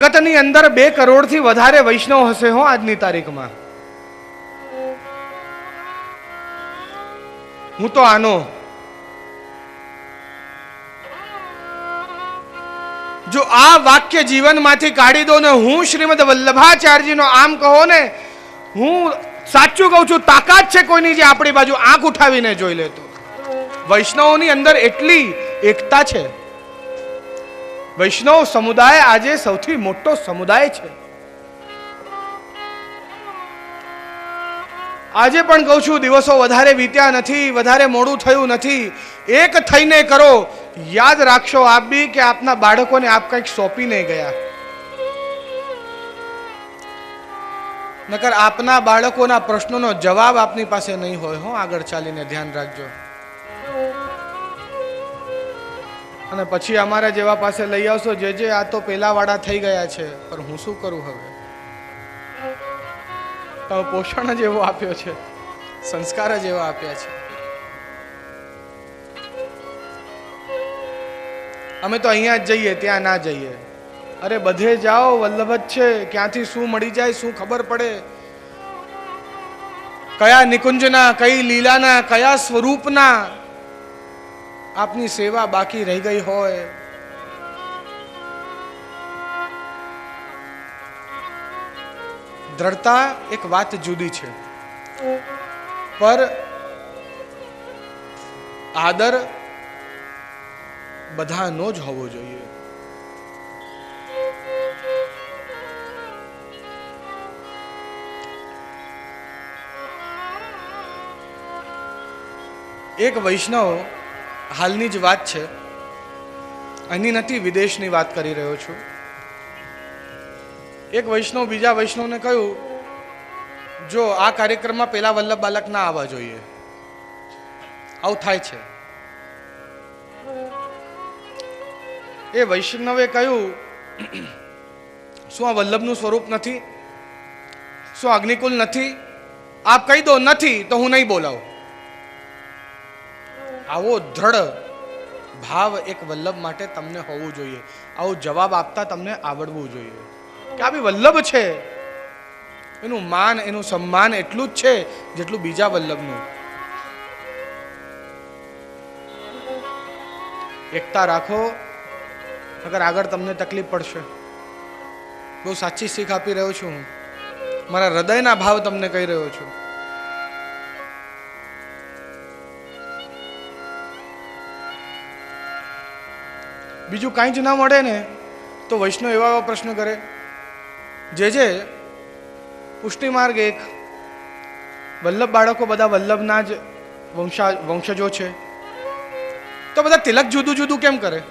જગતની અંદર 2 કરોડથી વધારે વૈષ્ણવ હશે હો આજની તારીખમાં. હું તો આનો જો આ વાક્ય જીવનમાંથી કાઢી દો ને હું શ્રીમદ વલ્લભાચાર્યજીનો આમ કહો ને, હું સાચું કહું છું, તાકાત છે કોઈની જે આપણી બાજુ આંખ ઉઠાવીને જોઈ લેતો. વૈષ્ણવોની અંદર એટલી એકતા છે. વૈષ્ણવ સમુદાય આજે સૌથી મોટો સમુદાય છે. આજે પણ કહું છું, દિવસો વધારે વીત્યા નથી, વધારે મોડું થયું નથી. એક થઈને કરો. યાદ રાખશો આપ બી કે આપના બાળકોને આપ કંઈક સોંપી નહીં ગયા, નકર આપના બાળકોના પ્રશ્નોનો જવાબ આપની પાસે નહીં હોય હો. આગળ ચાલીને ધ્યાન રાખજો. અને પછી અમારા જેવા પાસે લઈ આવશો, જે આ તો પેલા વાળા થઈ ગયા છે, પણ હું શું કરું હવે? તમે પોષણ જ એવો આપ્યો છે, સંસ્કાર જ એવા આપ્યા છે. અમે તો અહીંયા જ જઈએ, ત્યાં ના જઈએ. અરે બધે જાઓ, વલ્લભ જ છે. ક્યાંથી શું મળી જાય શું ખબર પડે? કયા નિકુંજના, કઈ લીલાના, કયા સ્વરૂપના આપની સેવા બાકી રહી ગઈ હોય. દ્રઢતા એક વાત જુદી છે, પર આદર બધાનો જ હોવો જોઈએ. એક વૈષ્ણવ, હાલની જ વાત છે, અહીં નથી, વિદેશની વાત કરી રહ્યો છું. એક વૈષ્ણવ બીજા વૈષ્ણવને કહ્યું, જો આ કાર્યક્રમમાં પેલા વલ્લભ બાલક ના આવવા જોઈએ. આવું થાય છે. એ વૈષ્ણવે કહ્યું, શું આ વલ્લભનું સ્વરૂપ નથી? શું અગ્નિકુલ નથી? આપ કહી દો નથી તો હું નહીં બોલાવું. આવો દ્રઢ ભાવ એક વલ્લભ માટે તમને હોવું જોઈએ. આવો જવાબ આપતા તમને આવડવું જોઈએ કે આ બી વલ્લભ છે, એનું માન, એનું સન્માન એટલું જ છે જેટલું બીજા વલ્લભનું. એકતા રાખો, અગર આગળ તમને તકલીફ પડશે. બહુ સાચી શીખ આપી રહ્યો છું હું, મારા હૃદયના ભાવ તમને કહી રહ્યો છું. બીજું કાંઈ જ ના મળે ને તો વૈષ્ણવ એવા એવા પ્રશ્ન કરે. જે પુષ્ટિ માર્ગ એક, વલ્લભ બાળકો બધા વલ્લભના જ વંશજો છે, તો બધા તિલક જુદું જુદું કેમ કરે?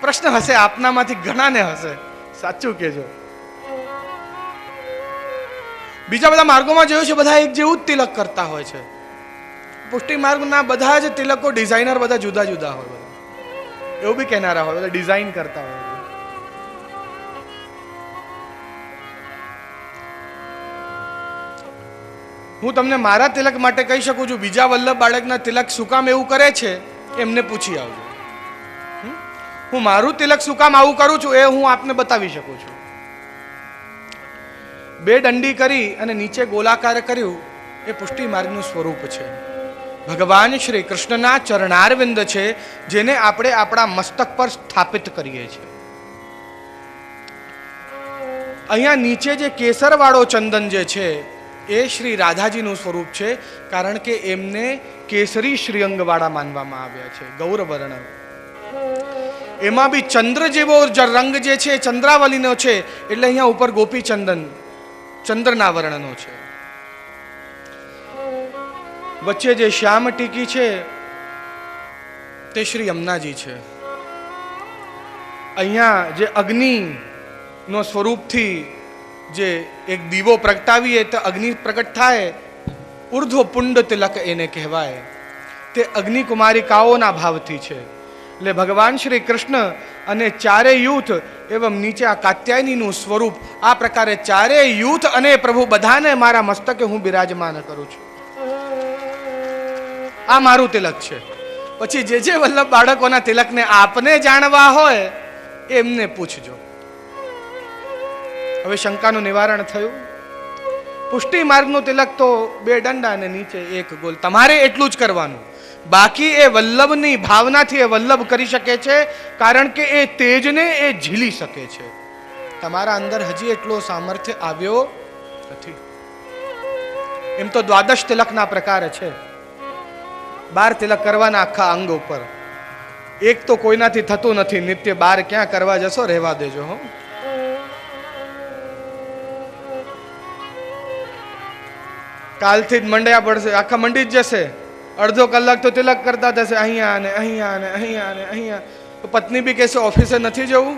પ્રશ્ન હશે, આપનામાંથી ઘણાને હશે. સાચું કહેજો. બીજા બધા માર્ગોમાં જોયું છે, બધા એક જેવું જ તિલક કરતા હોય છે. પુષ્ટિ માર્ગના બધા જ તિલકો ડિઝાઇનર બધા જુદા જુદા હોય. એવું બી કહેનારા હોય, બધા ડિઝાઇન કરતા હોય. હું તમને મારા તિલક માટે કહી શકું છું, બીજા વલ્લભ બાળકના તિલક શું કામ એવું કરે છે એમને પૂછી આવજો. હું મારું તિલક શું કામ આવું કરું છું એ હું આપને બતાવી શકું છું. 2 દંડી કરી અને નીચે ગોલાકાર કર્યું, એ પુષ્ટિ માર્ગનું સ્વરૂપ છે. ભગવાન શ્રી કૃષ્ણના ચરણારવિંદ છે, જેને આપણે આપણા મસ્તક પર સ્થાપિત કરીએ છીએ. અહીંયા નીચે જે કેસરવાળો ચંદન જે છે એ શ્રી રાધાજીનું સ્વરૂપ છે, કારણ કે એમને કેસરી શ્રીઅંગવાળા માનવામાં આવ્યા છે, ગૌરવર્ણ. એમાં બી ચંદ્ર જેવો રંગ જે છે ચંદ્રાવલીનો છે, એટલે અહીંયા ઉપર ગોપી ચંદન ચંદ્રના વર્ણનો છે. વચ્ચે જે શ્યામ ટીકી છે તે શ્રી યમુનાજી છે. અહીંયા જે અગ્નિનો સ્વરૂપથી જે એક દીવો પ્રગટાવીએ તો અગ્નિ પ્રગટ થાય, ઉર્ધ્વ પુંડ તિલક એને કહેવાય. તે અગ્નિકુમારિકાઓના ભાવથી છે. એટલે ભગવાન શ્રી કૃષ્ણ અને ચારે યુથ એવં નીચે આ કાત્યાયનીનું સ્વરૂપ, આ પ્રકારે ચારે યુથ અને પ્રભુ બધાને મારા મસ્તકે હું બિરાજમાન કરું છું. આ મારું તિલક છે. પછી જે વલ્લભ બાળકોના તિલકને આપને જાણવા હોય એમને પૂછજો. હવે શંકાનું નિવારણ થયું. પુષ્ટિ માર્ગનું તિલક તો 2 દંડા અને નીચે 1 ગોલ. તમારે એટલું જ કરવાનું. બાકી એ વલ્લભની ભાવનાથી એ વલ્લભ કરી શકે છે, કારણ કે એ તેજને એ ઝીલી શકે છે. તમારા અંદર હજી એટલો સામર્થ્ય આવ્યો નથી. એમ તો 12 તિલકના પ્રકાર છે. 12 તિલક કરવાના આખા અંગ ઉપર. એક તો કોઈનાથી થતું નથી. નિત્ય 12 ક્યાં કરવા જશો, રહેવા દેજો. હો, કાલથી જ મંડ્યા પડશે, આખા મંડી જ જશે. અડધો કલાક તો તિલક કરતા થશે, અહીંયા અને અહીંયા અને અહીંયા અને અહીંયા. તો પત્ની બી કહેશે ઓફિસે નથી જવું.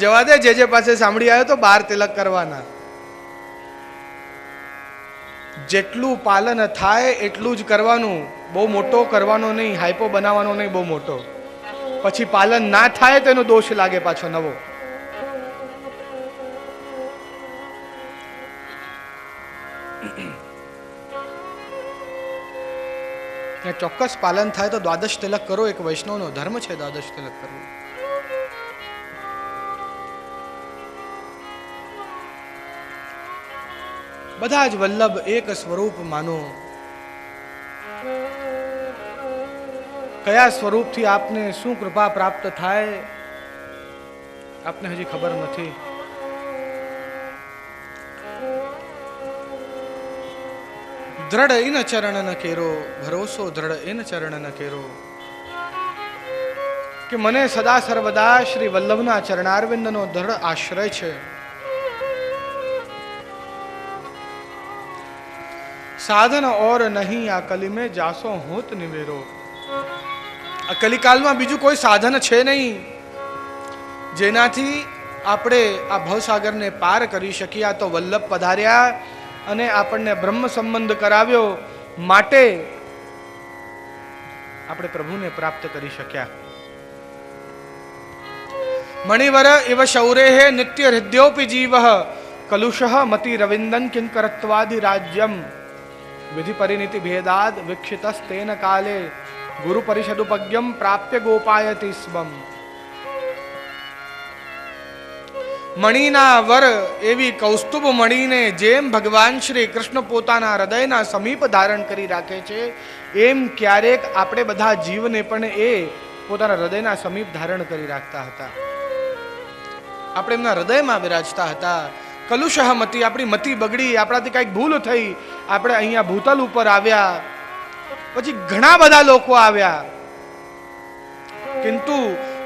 જવા દે, જે પાસે સાંભળી આવ્યો તો 12 તિલક કરવાના. જેટલું પાલન થાય એટલું જ કરવાનું. બહુ મોટો કરવાનો નહીં, હાઈપો બનાવવાનો નહીં બહુ મોટો. પછી પાલન ના થાય તો એનો દોષ લાગે પાછો નવો. ચોક્કસ પાલન થાય તો 12 તિલક કરો. એક વૈષ્ણવનો ધર્મ છે 12 તિલક કરવું. બધા જ વલ્લભ એક સ્વરૂપ માનો. કયા સ્વરૂપથી આપને શું કૃપા પ્રાપ્ત થાય આપને હજી ખબર નથી. દ્રઢ ઇન ચરણ ન કેરો, ભરોસો દ્રઢ ઇન ચરણ ન કેરો. કે મને સદા સર્વદા શ્રી વલ્લભના ચરણારવિંદનો દ્રઢ આશ્રય છે. સાધન ઓર નહીં આ કલી મેં જાસો હોત નિવેરો. આ કલિકાલમાં બીજું કોઈ સાધન છે નહીં જેનાથી આપણે આ ભવસાગરને પાર કરી શકીએ. આ તો વલ્લભ પધાર્યા અને આપણને બ્રહ્મ સંબંધ કરાવ્યો, માટે આપણે પ્રભુને પ્રાપ્ત કરી શક્યા. મણિવર ઇવ શૌરેહે નિત્ય હૃદયોપી જીવ કલુષઃ મતિ રવિંદન કિંકરત્વાદિ રાજ્યમ વિધિ પરિણીતિ ભેદાદ વિક્ષિતસ્તેન કાલે ગુરુ પરિષદુપજ્ઞમ પ્રાપ્ય ગોપાયતિ સ્વમ. મણિના વર એવી કૌસ્તુભ મણીને જેમ ભગવાન શ્રી કૃષ્ણ પોતાના હૃદયના સમીપ ધારણ કરી રાખે છે, એમ ક્યારેક આપણે બધા જીવને પણ એ પોતાના હૃદયના સમીપ ધારણ કરી રાખતા હતા. આપણે એમના હૃદયમાં વિરાજતા હતા. કલુષઃ મતિ, આપણી મતિ બગડી, આપણાથી કઈક ભૂલ થઈ, આપણે અહીંયા ભૂતલ ઉપર આવ્યા, પછી ઘણા બધા લોકો આવ્યા, કિંતુ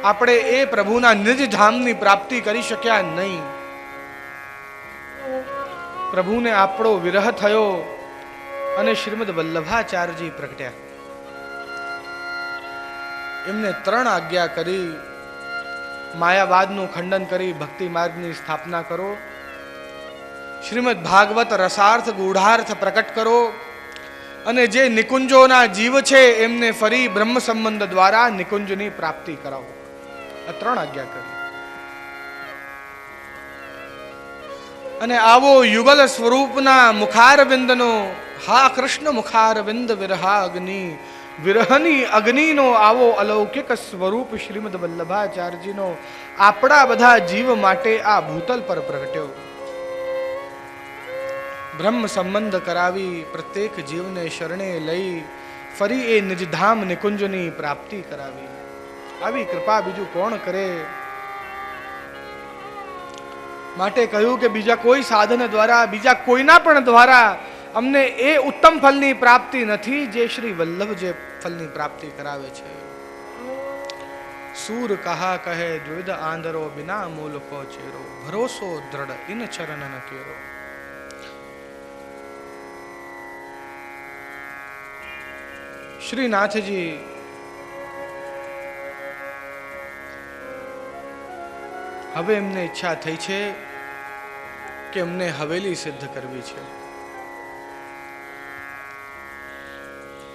આપણે એ પ્રભુના નિજ ધામની પ્રાપ્તિ કરી શક્યા નહીં. પ્રભુને આપણો વિરહ થયો અને શ્રીમદ વલ્લભાચાર્યજી પ્રગટ્યા. એમને 3 આજ્ઞા કરી. માયાવાદનું ખંડન કરી ભક્તિ માર્ગની સ્થાપના કરો, શ્રીમદ ભાગવત રસાર્થ ગૂઢાર્થ પ્રકટ કરો, અને જે નિકુંજોના જીવ છે એમને ફરી બ્રહ્મ સંબંધ દ્વારા નિકુંજની પ્રાપ્તિ કરાવો. આ 3 આજ્ઞા કરી. અને આવો યુગલ સ્વરૂપના મુખારવિંદનો, હા કૃષ્ણ મુખારવિંદ વિરહા અગ્નિ, વિરહની અગ્નિનો આવો અલૌકિક સ્વરૂપ શ્રીમદ વલ્લભાચાર્યજીનો આપણા બધા જીવ માટે આ ભૂતલ પર પ્રગટ્યો. બ્રહ્મ સંબંધ કરાવી પ્રત્યેક જીવને શરણે લઈ ફરી એ નિજધામ નિકુંજની પ્રાપ્તિ કરાવી. આવી કૃપા બીજું કોણ કરે? માટે કહ્યું કે બીજા કોઈ સાધન દ્વારા, બીજા કોઈના પણ દ્વારા અમને એ ઉત્તમ ફલની પ્રાપ્તિ નથી જે શ્રી વલ્લભ જે ફલની પ્રાપ્તિ કરાવે છે. સૂર કહા કહે દ્વિધ આંધરો, બિના મૂલ કો ચેરો, ભરોસો દ્રઢ ઇન ચરણ ન કેરો. શ્રીનાથજી હવે એમને ઈચ્છા થઈ છે કે એમને હવેલી સિદ્ધ કરવી છે.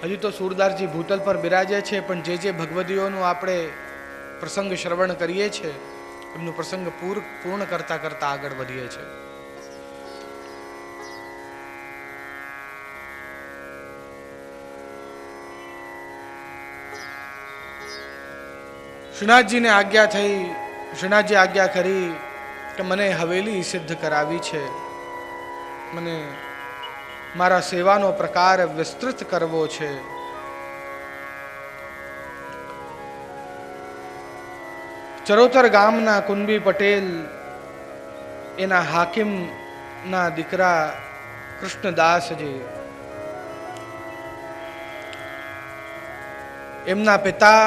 હજી તો સુરદાસજી ભૂતલ પર બિરાજે છે, પણ જે ભગવદીઓનું આપણે પ્રસંગ શ્રવણ કરીએ છીએ એમનું પ્રસંગ પૂર્ણ કરતા કરતા આગળ વધીએ છીએ. શ્રીનાથજીને આજ્ઞા થઈ શ્રીનાથજી આજ્ઞા કરી કે મને હવેલી સિદ્ધ કરાવી છે, મને મારા સેવાનો પ્રકાર વિસ્તૃત કરવો છે. ચરોતર ગામના કુંબી પટેલ એના હાકીમના દીકરા કૃષ્ણદાસજી, એમના પિતા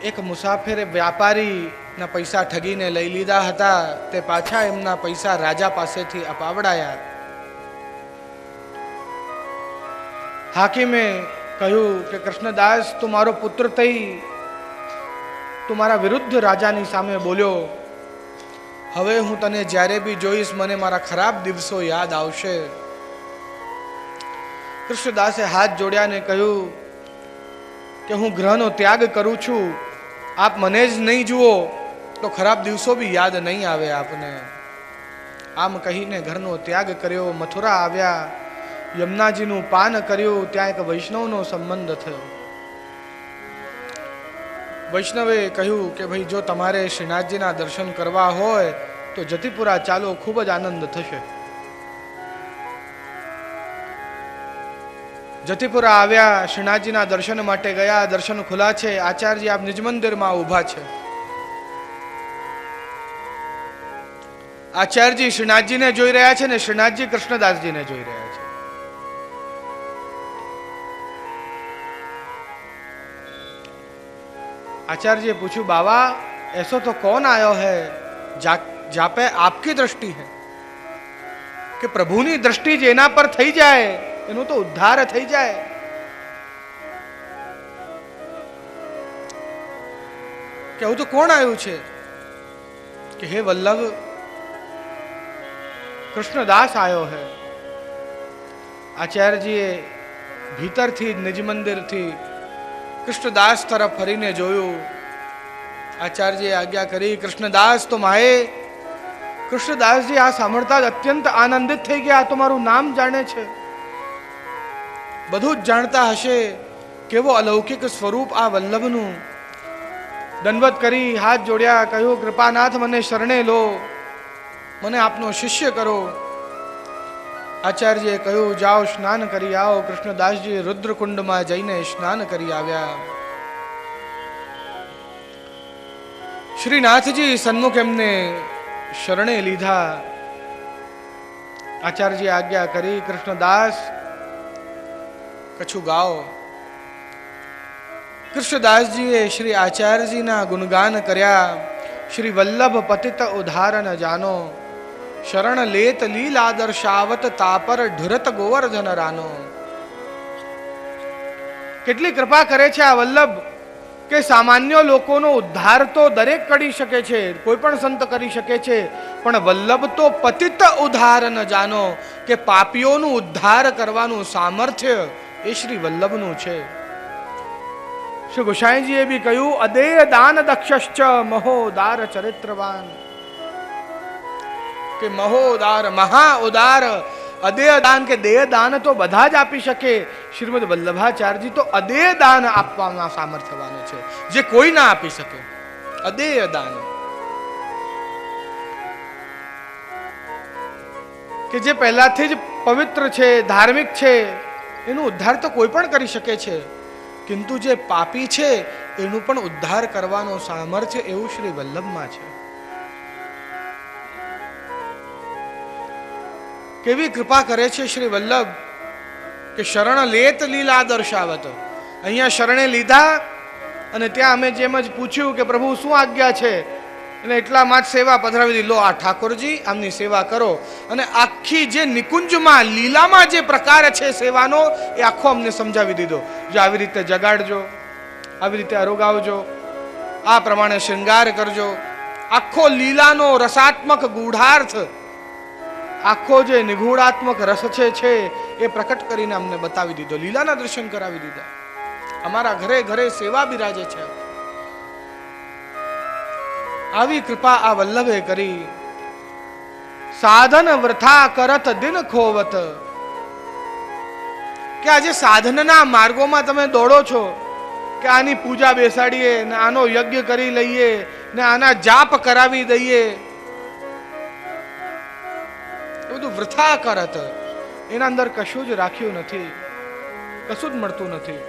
એક મુસાફિર વ્યાપારીના પૈસા ઠગીને લઈ લીધા હતા. તે પાછા એમના પૈસા રાજા પાસેથી અપાવડાયા. હાકીમે કહ્યું કે કૃષ્ણદાસ, તું મારો પુત્ર થઈ તું મારા વિરુદ્ધ રાજાની સામે બોલ્યો. હવે હું તને જ્યારે બી જોઈશ મને મારા ખરાબ દિવસો યાદ આવશે. કૃષ્ણદાસે હાથ જોડ્યા ને કહ્યું કે હું ગ્રહનો ત્યાગ કરું છું, આપ મને જ નહીં જુઓ તો ખરાબ દિવસો બી યાદ નહીં આવે આપને. આમ કહીને ઘરનો ત્યાગ કર્યો. મથુરા આવ્યા, યમુનાજીનું પાન કર્યું. ત્યાં એક વૈષ્ણવનો સંબંધ થયો. વૈષ્ણવે કહ્યું કે ભાઈ, જો તમારે શ્રીનાથજીના દર્શન કરવા હોય તો જતીપુરા ચાલો, ખૂબ જ આનંદ થશે. જતીપુરા આવ્યા, શ્રીનાથજીના દર્શન માટે ગયા. દર્શન ખુલ્લા છે. આચાર્યજી આપ નિજ મંદિરમાં ઊભા છે. આચાર્યજી શ્રીનાથજીને જોઈ રહ્યા છે ને શ્રીનાથજી કૃષ્ણદાસજીને જોઈ રહ્યા છે. आचार्य जी पूछू, बाबा ऐसा तो कौन आयो है जा पे आपकी दृष्टि है कि प्रभुनी दृष्टि जेना पर थई जाए एनो तो उद्धार थई जाए. कहूं तो कौन आयु छे कि हे वल्लभ, कृष्णदास आयो है. आचार्य जी भीतर थी निज मंदिर थी કૃષ્ણદાસ તરફ ફરીને જોયું. આચાર્યજીએ આજ્ઞા કરી, કૃષ્ણદાસ તો માએ. કૃષ્ણદાસજી આ સાંભળતા જ અત્યંત આનંદિત થઈ ગયા. તમારું નામ જાણે છે, બધું જ જાણતા હશે. કેવો અલૌકિક સ્વરૂપ આ વલ્લભનું. દંડવત કરી હાથ જોડ્યા, કહ્યું કૃપાનાથ મને શરણે લો, મને આપનો શિષ્ય કરો. આચાર્યજીએ કહ્યું જાઓ સ્નાન કરી આવો. કૃષ્ણદાસજી રુદ્રકુંડમાં જઈને સ્નાન કરી આવ્યા. શ્રીનાથજી સન્મુખ એમને શરણે લીધા. આચાર્યજીએ આજ્ઞા કરી, કૃષ્ણદાસ કછું ગાઓ. કૃષ્ણદાસજીએ શ્રી આચાર્યજીના ગુણગાન કર્યા. શ્રી વલ્લભ પતિત ઉદાહરણ જાનો, શરણ લેત લીલા દર્શાવત તાપર ઢુરત ગોવર્ધન રાનો. કેટલી કૃપા કરે છે આ વલ્લભ કે સામાન્ય લોકોનો ઉદ્ધાર તો દરેક કરી શકે છે, કોઈ પણ સંત કરી શકે છે, પણ વલ્લભ તો પતિત ઉદ્ધાર ન જાનો કે પાપીઓનું ઉદ્ધાર કરવાનું સામર્થ્ય એ શ્રી વલ્લભનું છે. શ્રી ગોસાઈજીએ બી કહ્યું, અદેય દાન દક્ષશ્ચ મહોદાર ચરિત્રવાન. કે મહોદાર, મહા ઉદાર, અદેય દાન કે દેય દાન તો બધા જ આપી શકે. શ્રીમદ વલ્લભાચાર્યજી તો અદેય દાન આપવાના સામર્થ્યવાન છે, જે કોઈ ના આપી શકે. અદેય દાન કે જે પહેલાથી જ પવિત્ર છે, ધાર્મિક છે, એનો ઉદ્ધાર તો કોઈ પણ કરી શકે છે, કિંતુ જે પાપી છે એનું પણ ઉદ્ધાર કરવાનો સામર્થ્ય એવું શ્રી વલ્લભમાં છે. કેવી કૃપા કરે છે શ્રી વલ્લભ કે શરણ લેત લીલા દર્શાવત. અહીંયા શરણે લીધા અને ત્યાં અમે જેમ જ પૂછ્યું કે પ્રભુ શું આજ્ઞા છે, એટલે એટલામાં જ સેવા પધરાવી દીધી. લો આ ઠાકોરજી, આમની સેવા કરો. અને આખી જે નિકુંજમાં લીલામાં જે પ્રકાર છે સેવાનો એ આખો અમને સમજાવી દીધો. જો આવી રીતે જગાડજો, આવી રીતે અરોગાવજો, આ પ્રમાણે શૃંગાર કરજો. આખો લીલાનો રસાત્મક ગૂઢાર્થ, આખો જે નિગૂઢાત્મક રસ છે એ પ્રકટ કરીને અમને બતાવી દીધો. લીલાના દર્શન કરાવી દીધા. અમારા ઘરે ઘરે સેવા બિરાજે છે. આવી કૃપા આ વલ્લભે કરી. સાધન વૃથા કરત દિન ખોવત. કે આજે સાધનના માર્ગોમાં તમે દોડો છો, કે આની પૂજા બેસાડીએ ને આનો યજ્ઞ કરી લઈએ ને આના જાપ કરાવી દઈએ, એ બધું વૃથા કરત. એના અંદર કશું જ રાખ્યું નથી, કશું જ મળતું નથી.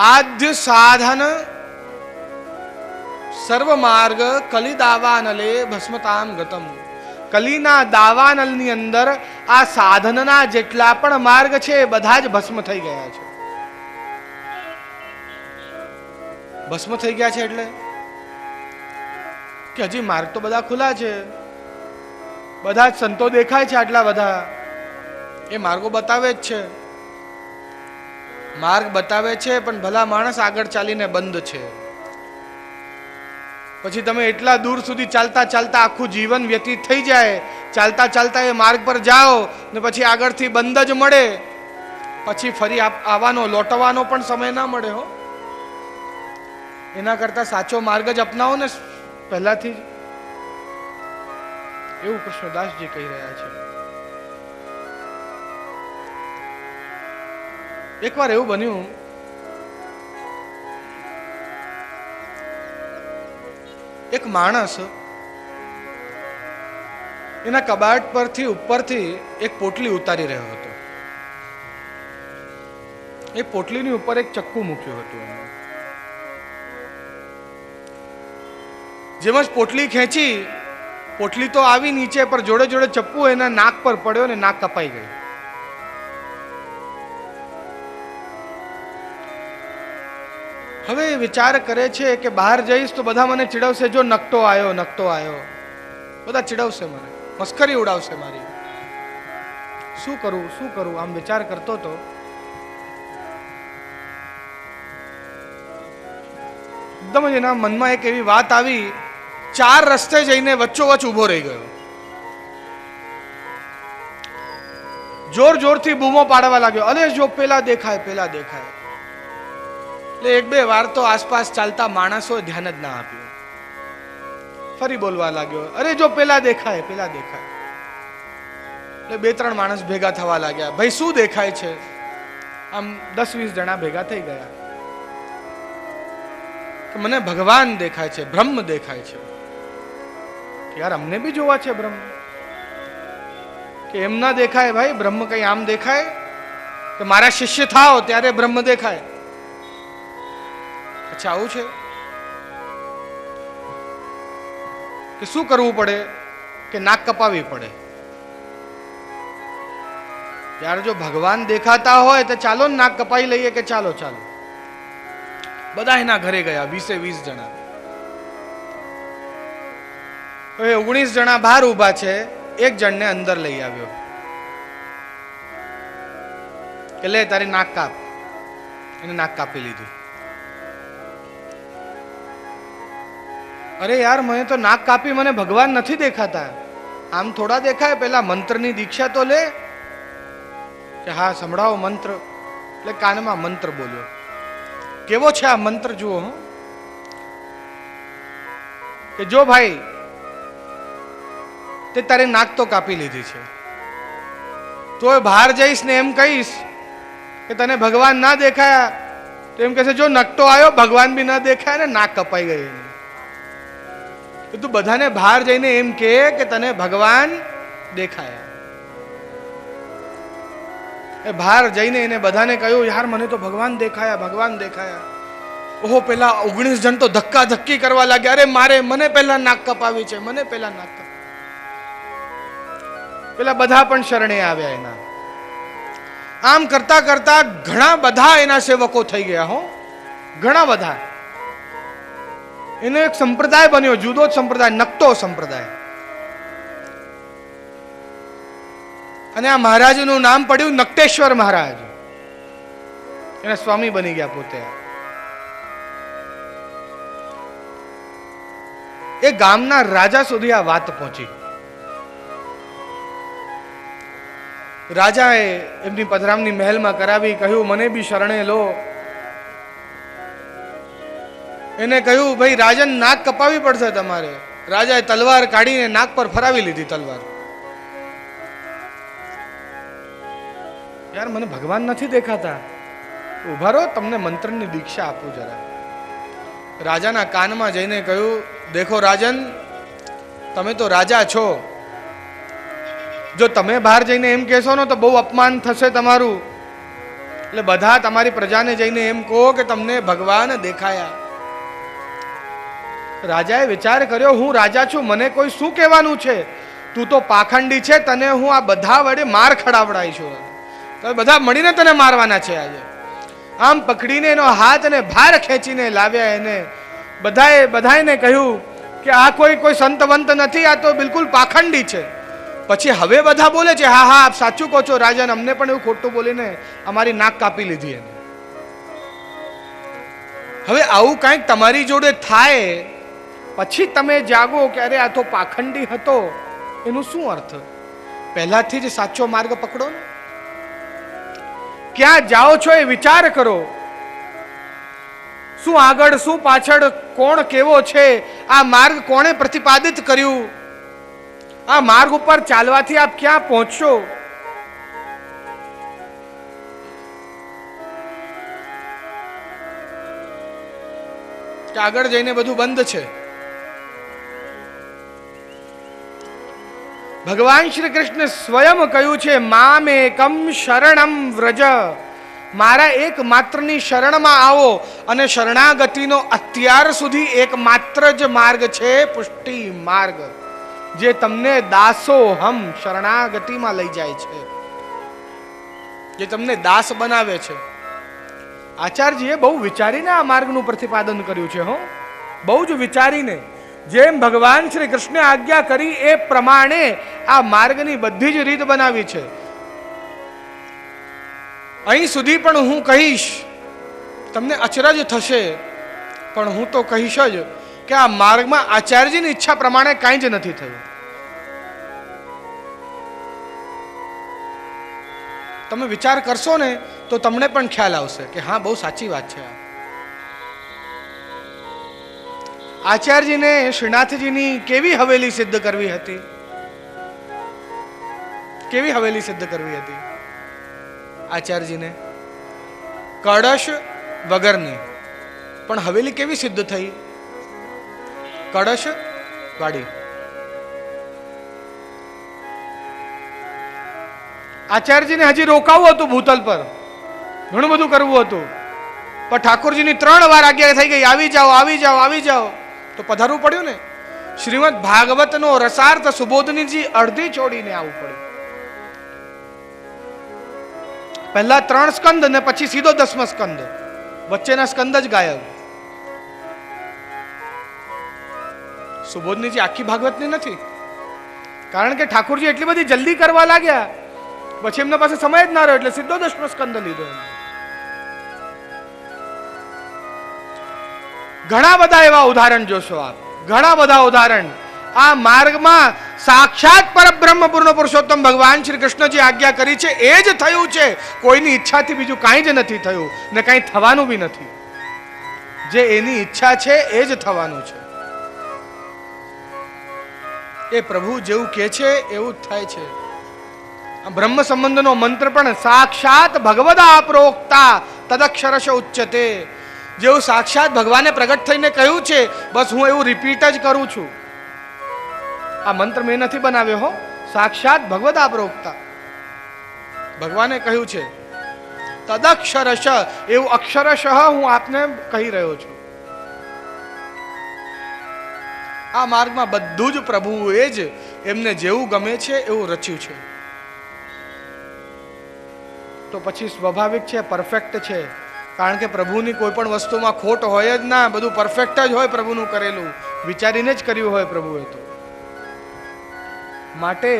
આદ્ય સાધન સર્વ માર્ગ કલી દાવાનલે ભસ્મતામ ગતમ. કલીના દાવાનલની અંદર આ સાધનના જેટલા પણ માર્ગ છે એ બધા જ ભસ્મ થઈ ગયા છે. ભસ્મ થઈ ગયા છે એટલે કે હજી માર્ગ તો બધા ખુલ્લા છે, બધા જ સંતો દેખાય છે, આટલા બધા એ માર્ગો બતાવે જ છે, માર્ગ બતાવે છે, પણ ભલા માણસ આગળ ચાલીને બંધ છે. પછી તમે એટલા દૂર સુધી ચાલતા ચાલતા આખું જીવન વ્યતીત થઈ જાય, ચાલતા ચાલતા એ માર્ગ પર જાઓ ને પછી આગળથી બંધ જ મળે, પછી ફરી આવવાનો લોટવાનો પણ સમય ના મળે હો. એના કરતા સાચો માર્ગ જ અપનાવો ને પહેલાથી જ. એવું કૃષ્ણદાસજી કહી રહ્યા છે. એકવાર એવું બન્યું, એક માણસ એના કબાટ પરથી ઉપરથી એક પોટલી ઉતારી રહ્યો હતો. એ પોટલીની ઉપર એક ચક્કુ મૂક્યું હતું. જેમ જ પોટલી ખેંચી, પોટલી તો આવી નીચે, પર જોડે જોડે ચપ્પુ એના નાક પર પડ્યો ને નાક કપાઈ ગયું. હવે વિચાર કરે છે કે બહાર જઈશ તો બધા મને ચીડવશે, જો નકટો આવ્યો નકટો આવ્યો, બધા ચીડવશે, મને મસ્કરી ઉડાવશે મારી. શું કરું શું કરું, આમ વિચાર કરતો હતો. એકદમ જ એના મનમાં એક એવી વાત આવી, 4 રસ્તે જઈને વચ્ચોવચ ઉભો રહી ગયો. જોર જોરથી બૂમો પાડવા લાગ્યો, અરે જો પેલા દેખાય પેલા દેખાય. એટલે 1-2 વાર તો આસપાસ ચાલતા માણસો ધ્યાન જ ના આપ્યું. ફરી બોલવા લાગ્યો, અરે જો પેલા દેખાય પેલા દેખાય. એટલે 2-3 માણસ ભેગા થવા લાગ્યા, ભાઈ શું દેખાય છે? આમ 10-20 જણા ભેગા થઈ ગયા કે મને ભગવાન દેખાય છે, બ્રહ્મ દેખાય છે. યાર અમને બી જોવા છે બ્રહ્મ. કે એમ ના દેખાય ભાઈ, બ્રહ્મ કઈ આમ દેખાય કે મારા શિષ્ય થાઓ ત્યારે બ્રહ્મ દેખાય? અચ્છા આવું છે? કે શું કરવું પડે? કે નાક કપાવી પડે. યાર જો ભગવાન દેખાતા હોય તો ચાલો નાક કપાઈ લઈએ. કે ચાલો ચાલો. બધા એના ઘરે ગયા, 20 જણા. હવે 19 જણા બહાર ઉભા છે, એક જણને અંદર લઈ આવ્યો કે લે તારી નાક કાપ. એને નાક કાપી લીધું. અરે યાર મને તો નાક કાપી, મને ભગવાન નથી દેખાતા. આમ થોડા દેખાય, પેલા મંત્રની દીક્ષા તો લે. કે હા સંભળાવો મંત્ર. એટલે કાનમાં મંત્ર બોલ્યો. કેવો છે આ મંત્ર જુઓ. કે જો ભાઈ તે તારી નાક તો કાપી લીધી છે, તો બહાર જઈશ ને એમ કહીશ કે તને ભગવાન ના દેખાયા, તો એમ કહેશે જો નકટો આવ્યો, ભગવાન બી ના દેખાય ને નાક કપાઈ ગઈ. તો તું બધાને બહાર જઈને એમ કે તને ભગવાન દેખાયા. એ બહાર જઈને એને બધાને કહ્યું યાર મને તો ભગવાન દેખાયા, ભગવાન દેખાયા. ઓહો પેલા 19 જણ તો ધક્કા ધક્કી કરવા લાગ્યા, અરે મારે મને પહેલા નાક કપાવી છે, મને પહેલા નાક કપાવી. પેલા બધા પણ શરણે આવ્યા એના. આમ કરતા કરતા ઘણા બધા એના સેવકો થઈ ગયા હો, ઘણા બધા. એનો એક સંપ્રદાય બન્યો, જુદો જ સંપ્રદાય, નકટો સંપ્રદાય. અને આ મહારાજનું નામ પડ્યું નકટેશ્વર મહારાજ. એના સ્વામી બની ગયા પોતે. એ ગામના રાજા સુધી આ વાત પહોંચી. રાજાએ એમની પધરામણી મહેલમાં કરાવી, કહ્યું મને બી શરણે લો. એને કહ્યું ભાઈ રાજન નાક કપાવી પડશે તમારે. રાજાએ તલવાર કાઢીને નાક પર ફરાવી લીધી તલવાર. યાર મને ભગવાન નથી દેખાતા. ઉભા રહો, તમને મંત્રની દીક્ષા આપું જરા. રાજાના કાનમાં જઈને કહ્યું, દેખો રાજન, તમે તો રાજા છો, જો તમે બહાર જઈને એમ કહેશો ને તો બહુ અપમાન થશે તમારું. એટલે બધા તમારી પ્રજાને જઈને એમ કહો કે તમને ભગવાન દેખાયા. રાજાએ વિચાર કર્યો, હું રાજા છું, મને કોઈ શું કહેવાનું છે? તું તો પાખંડી છે, તને હું આ બધા વડે માર ખડાવડાઈશું. તો બધા મળીને તને મારવાના છે આજે. આમ પકડીને એનો હાથ અને ભાર ખેંચીને લાવ્યા. એને બધાને કહ્યું કે આ કોઈ સંતવંત નથી, આ તો બિલકુલ પાખંડી છે. પછી હવે બધા બોલે છે, હા હા આપ સાચું કહો છો રાજા, અમને પણ એવું ખોટું બોલીને અમારી નાક કાપી લીધી એને. હવે આવું કંઈક તમારી જોડે થાય પછી તમે જાગો કે અરે આ તો પાખંડી હતો, એનું શું અર્થ? પહેલાથી જ સાચો માર્ગ પકડો ને. ક્યાં જાઓ છો એ વિચાર કરો. શું આગળ શું પાછળ, કોણ કેવો છે, આ માર્ગ કોણે પ્રતિપાદિત કર્યું, આ માર્ગ ઉપર ચાલવાથી આપ ક્યાં પહોંચશો? કે આગળ જઈને બધું બંધ છે. ભગવાન શ્રી કૃષ્ણ સ્વયં કહ્યું છે, મામેકમ શરણમ વ્રજ, મારા એક માત્રની શરણમાં આવો. અને શરણાગતિનો અત્યાર સુધી એક માત્ર જ માર્ગ છે, પુષ્ટિ માર્ગ, જે તમને દાસોહમ શરણાગતિમાં લઈ જાય છે, જે તમને દાસ બનાવે છે. આચાર્યજીએ બહુ વિચારીને આ માર્ગનું પ્રતિપાદન કર્યું છે. હો, બહુ જ વિચારીને. જેમ ભગવાન શ્રી કૃષ્ણે આજ્ઞા કરી એ પ્રમાણે આ માર્ગની બધી જ રીત બનાવી છે. અહીં સુધી પણ હું કહીશ, તમને અચરજ થશે, પણ હું તો કહીશ જ કે આ માર્ગમાં આચાર્યજીની ઈચ્છા પ્રમાણે કાંઈ જ નથી થયું. તમે વિચાર કરશો ને તો તમને પણ ખ્યાલ આવશે કે હા બહુ સાચી વાત છે. આચાર્યજીને શ્રીનાથજીની કેવી હવેલી સિદ્ધ કરવી હતી? કેવી હવેલી સિદ્ધ કરવી હતી આચાર્યજીને? કળશ વગરની. પણ હવેલી કેવી સિદ્ધ થઈ? કળશ વાળી. આચાર્યજીને હજી રોકાવું હતું ભૂતલ પર, ઘણું બધું કરવું હતું, પણ ઠાકોરજીની 3 વાર આજ્ઞા થઈ ગઈ, આવી જાઓ આવી જાઓ આવી જાઓ, તો પધારવું પડ્યું ને. શ્રીમદ ભાગવતનો રસાર્થ સુબોધનીજી અડધી છોડીને આવવું પડ્યું. પહેલા 3 સ્કંદ ને પછી સીધો 10મો સ્કંદ, વચ્ચેના સ્કંદ જ ગાયબ. સુબોધનીજી આખી ભાગવતની નથી, કારણ કે ઠાકોરજી એટલી બધી જલ્દી કરવા લાગ્યા, પછી એમના પાસે સમય જ ના રહ્યો, એટલે સીધો 10મો સ્કંદ લીધો. ઘણા બધા એવા ઉદાહરણ જોશો આપ, ઘણા બધા ઉદાહરણ. આ માર્ગમાં સાક્ષાત પરબ્રહ્મ પૂર્ણ પુરુષોત્તમ ભગવાન શ્રી કૃષ્ણજી આજ્ઞા કરી છે એ જ થયું છે. કોઈની ઈચ્છાથી બીજું કાંઈ જ નથી થયું ને કાંઈ થવાનું બી નથી. જે એની ઈચ્છા છે એ જ થવાનું છે. એ પ્રભુ જેવું કહે છે એવું જ થાય છે. બ્રહ્મ સંબંધનો મંત્ર પણ સાક્ષાત ભગવદા પ્રોક્તા તદક્ષરશ ઉચ્યતે. જેવું સાક્ષાત ભગવાને પ્રગટ થઈને કહ્યું છે, બસ હું એવું રિપીટ જ કરું છું. આ મંત્ર મેં નથી બનાવ્યો હો, સાક્ષાત ભગવદા પ્રોક્તા ભગવાને કહ્યું છે. તદક્ષરશ, એવું અક્ષરશ હું આપને કહી રહ્યો છું. આ માર્ગમાં બધું જ પ્રભુએ જ એમને જેવું ગમે છે એવું રચ્યું છે. તો પછી સ્વાભાવિક છે, પરફેક્ટ છે, કારણ કે પ્રભુની કોઈ પણ વસ્તુમાં ખોટ હોય જ ના, બધું પરફેક્ટ જ હોય. પ્રભુનું કરેલું વિચારીને જ કર્યું હોય પ્રભુએ તો. માટે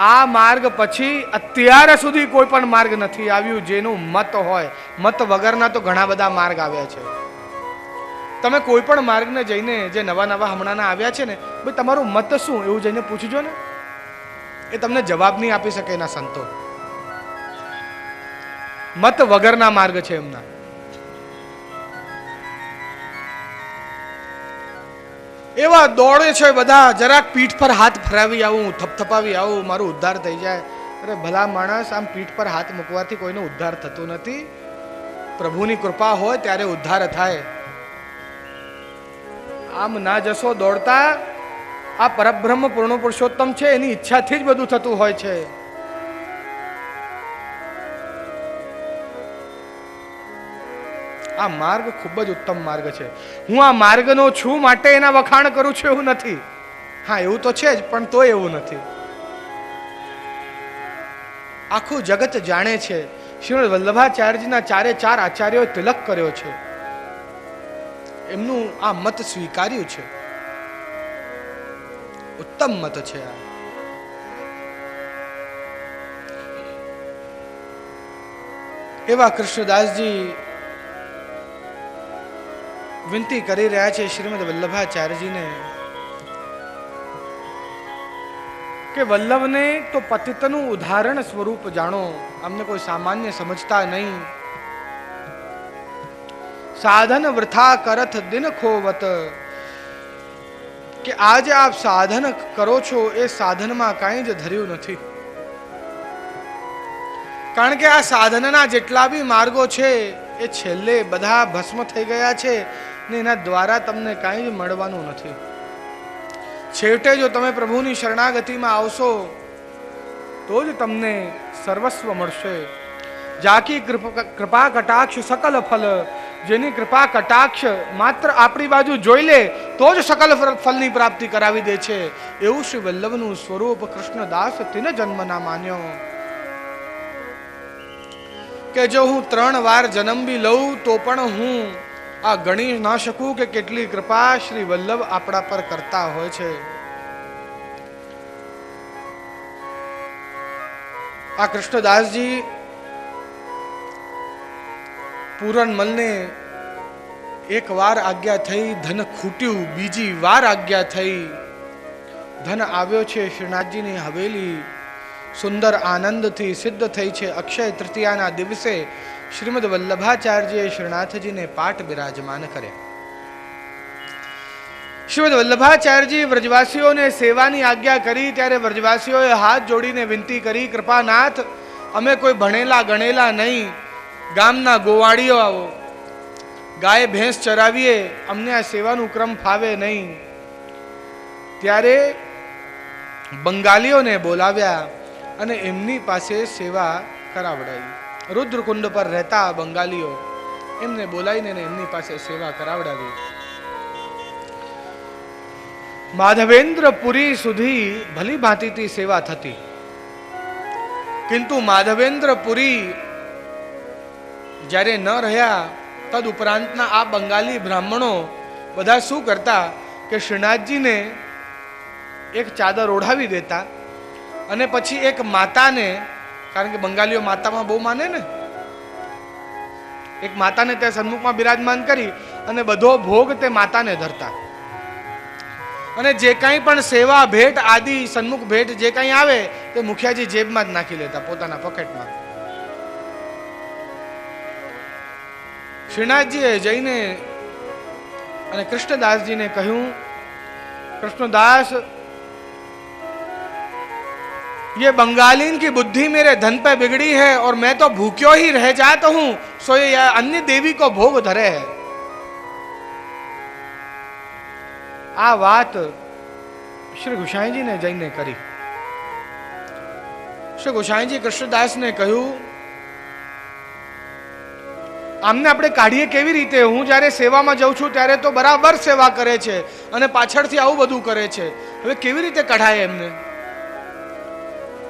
આ માર્ગ પછી અત્યાર સુધી કોઈ પણ માર્ગ નથી આવ્યું જેનું મત હોય. મત વગરના તો ઘણા બધા માર્ગ આવ્યા છે. તમે કોઈ પણ માર્ગને જઈને, જે નવા નવા હમણાંના આવ્યા છે ને, ભાઈ તમારું મત શું એવું જઈને પૂછજો ને, એ તમને જવાબ નહીં આપી શકે એના સંતો. મત વગરના માર્ગ છે એમના. એવા દોડે છે બધા, જરાક પીઠ પર હાથ ફરાવી આવું, થપથપાવી આવું, મારું ઉદ્ધાર થઈ જાય. અરે ભલા માણસ, આમ પીઠ પર હાથ મૂકવાથી કોઈનો ઉદ્ધાર થતો નથી. પ્રભુની કૃપા હોય ત્યારે ઉદ્ધાર થાય. આમ ના જશો દોડતા, આ પરબ્રહ્મ પૂર્ણ પુરુષોત્તમ છે, એની ઈચ્છાથી જ બધું થતું હોય છે. આ માર્ગ ખૂબ જ ઉત્તમ માર્ગ છે. હું આ માર્ગનો છું માટે એના વખાણ કરું છું એવું નથી. હા, એવું તો છે જ, પણ તોય એવું નથી. આખું જગત જાણે છે શ્રીમદ વલ્લભાચાર્યજીના ચારે ચાર આચાર્યોએ તિલક કર્યો છે, એમનું આ મત સ્વીકાર્યું છે. ઉત્તમ મત છે આ. એવા કૃષ્ણદાસજી વિનંતી કરી રહ્યા છે શ્રીમદ વલ્લભાચાર્યજીને કે વલ્લભને તો પતિતનું ઉદાહરણ સ્વરૂપ જાણો, અમને કોઈ સામાન્ય સમજતા નહીં. સાધન વૃથા કરથ દિન ખોવત, કે આજે આપ સાધન કરો છો એ સાધનમાં કાંઈ જ ધર્યું નથી. કારણ કે આ સાધનના જેટલા બી માર્ગો છે એ છેલ્લે બધા ભસ્મ થઈ ગયા છે ને એના દ્વારા તમને કાંઈ જ મળવાનું નથી. છેવટે જો તમે પ્રભુની શરણાગતિમાં આવશો તો જ તમને સર્વસ્વ મળશે. જાકી કૃપા કટાક્ષ સકલ ફલ, જેની કૃપા કટાક્ષ માત્ર આપણી બાજુ જોઈ લે તો જ સકલ ફલની પ્રાપ્તિ કરાવી દે છે. એવું શ્રી વલ્લભનું સ્વરૂપ કૃષ્ણદાસ તીન જન્મના માન્યો કે જો હું 3 વાર જન્મ બી લઉં તો પણ હું આ ગણી ના શકું કે કેટલી કૃપા શ્રી વલ્લભ આપણા પર કરતા હોય છે. આ કૃષ્ણદાસજી પૂરણમલને એક વાર આજ્ઞા થઈ, ધન ખૂટ્યું, બીજી વાર આજ્ઞા થઈ, ધન આવ્યો છે શ્રીનાથજીની હવેલી, સુંદર આનંદથી સિદ્ધ થઈ છે. અક્ષય તૃતીયાના દિવસે શ્રીમદ વલ્લભાચાર્યજીએ શ્રીનાથજીને પાઠ બિરાજમાન કર્યા. શ્રીમદ વલ્લભાચાર્યજી વ્રજવાસીઓને સેવાની આજ્ઞા કરી ત્યારે વ્રજવાસીઓએ હાથ જોડીને વિનંતી કરી, કૃપાનાથ, અમે કોઈ ભણેલા ગણેલા નહીં, ગામના ગોવાળીઓ આવો, ગાય ભેંસ ચરાવીએ, અમને આ સેવાનું ક્રમ ફાવે નહીં. ત્યારે બંગાળીઓને બોલાવ્યા અને એમની પાસે સેવા કરાવડાવી. રુદ્રકુંડ પર રહેતા બંગાળીઓ, એમને બોલાવીને એમની પાસે સેવા કરાવડાવી. માધવેન્દ્રપુરી સુધી ભલી ભાંતિથી સેવા થતી, કિંતુ માધવેન્દ્રપુરી જ્યારે ન રહ્યા તદ ઉપરાંતના આ બંગાળી બ્રાહ્મણો બધા શું કરતા કે શ્રીનાથજીને એક ચાદર ઓઢાવી દેતા અને પછી એક માતાને, કારણ કે બંગાળીઓ માતામાં બહુ માને ને, એક માતાને તે સન્મુખમાં બિરાજમાન કરી અને બધો ભોગ તે માતાને ધરતા અને જે કાંઈ પણ સેવા ભેટ આદિ સન્મુખ ભેટ જે કાંઈ આવે તે મુખિયાજી જેબમાં જ નાખી લેતા, પોતાના પોકેટમાં. શ્રીનાથજીએ જઈને અને કૃષ્ણદાસજીને કહ્યું, કૃષ્ણદાસ, ये बंगालीन की बुद्धि मेरे धन पे बिगड़ी है और मैं तो भूख्यो ही रह जाता हूं, सो ये अन्य देवी को भोग धरे है. આ વાત શ્રી ગુસાઈજીને જઈને કરી. શ્રી ગુસાઈજી કૃષ્ણદાસને કહ્યું, આમને આપણે કાઢીએ કેવી રીતે? હું જ્યારે સેવામાં જાઉં છું ત્યારે તો બરાબર સેવા કરે છે અને પાછળથી આવું બધું કરે છે, હવે કેવી રીતે કઢાય એમને?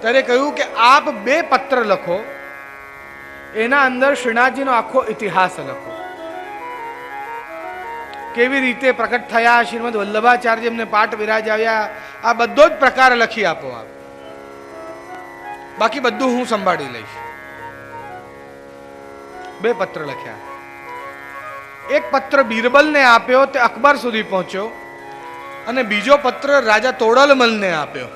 ત્યારે કહ્યું કે આપ 2 પત્ર લખો, એના અંદર શ્રીનાથજીનો આખો ઇતિહાસ લખો, કેવી રીતે પ્રકટ થયા, શ્રીમદ વલ્લભાચાર્ય એમને પાઠ બિરાજાવ્યા, આ બધો જ પ્રકાર લખી આપો આપ, બાકી બધું હું સંભાળી લઈશ. 2 પત્ર લખ્યા. એક પત્ર બીરબલને આપ્યો, તે અકબર સુધી પહોંચ્યો, અને બીજો પત્ર રાજા તોડલમલને આપ્યો.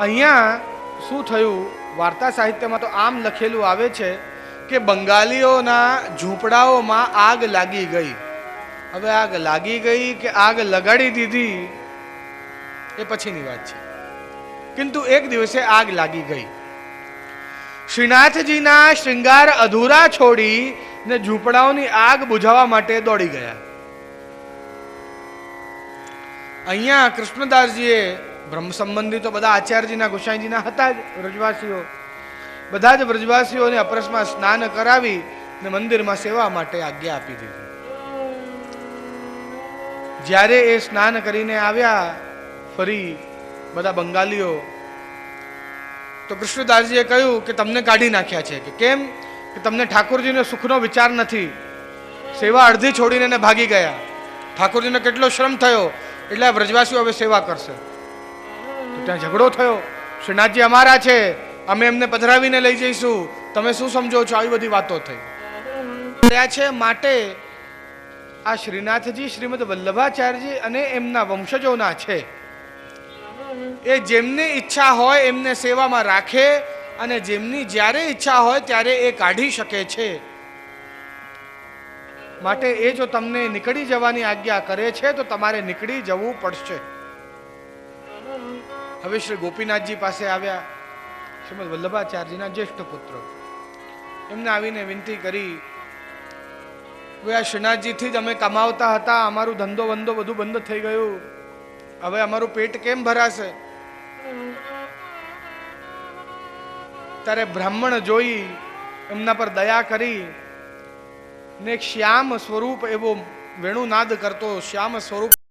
અહીંયા શું થયું? વાર્તા સાહિત્યમાં તો આમ લખેલું આવે છે કે બંગાળીઓના ઝૂંપડાઓમાં આગ લાગી ગઈ. હવે આગ લાગી ગઈ કે આગ લગાડી દીધી એ પછીની વાત છે, કિંતુ એક દિવસે આગ લાગી ગઈ. શ્રીનાથજીના શ્રૃંગાર અધૂરા છોડી ને ઝૂંપડાઓની આગ બુઝાવવા માટે દોડી ગયા. અહીંયા કૃષ્ણદાસજીએ બ્રહ્મ સંબંધી તો બધા આચાર્યજીના ગોસાઈજીના હતા જ વ્રજવાસીઓ, બધા જ વ્રજવાસીઓને અપરસમાં સ્નાન કરાવી ને મંદિરમાં સેવા માટે આજ્ઞા આપી દીધી. જ્યારે એ સ્નાન કરીને આવ્યા ફરી બધા બંગાળીઓ, તો કૃષ્ણદાસજીએ કહ્યું કે તમને કાઢી નાખ્યા છે. કે કેમ? કે તમને ઠાકોરજીનો સુખનો વિચાર નથી. સેવા અડધી છોડીને એને ભાગી ગયા. ઠાકોરજીને કેટલો શ્રમ થયો, એટલે વ્રજવાસીઓ હવે સેવા કરશે. તો ત્યાં ઝઘડો થયો. શ્રીનાથજી અમારા છે, અમે એમને પધરાવીને લઈ જઈશું, તમે શું સમજો છો? આવી બધી વાતો થઈ છે. માટે આ શ્રીનાથજી શ્રીમદ વલ્લભાચાર્યજી અને એમના વંશજોના છે, એ જેમની ઈચ્છા હોય એમને સેવામાં રાખે અને જેમની જ્યારે ઈચ્છા હોય ત્યારે એ કાઢી શકે છે. માટે એ જો તમને નીકળી જવાની આજ્ઞા કરે છે તો તમારે નીકળી જવું પડશે. હવે શ્રી ગોપીનાથજી પાસે આવ્યા, શ્રીમદ વલ્લભાચાર્યજીના જ્યેષ્ઠ પુત્ર. એમને આવીને વિનંતી કરી, આ શ્રીનાથજીથી જ અમે કમાવતા હતા, અમારું ધંધો બંધો બધું બંધ થઈ ગયું, હવે અમારું પેટ કેમ ભરાશે? ત્યારે બ્રાહ્મણ જોઈ એમના પર દયા કરી ને એક શ્યામ સ્વરૂપ એવો વેણુનાદ કરતો શ્યામ સ્વરૂપ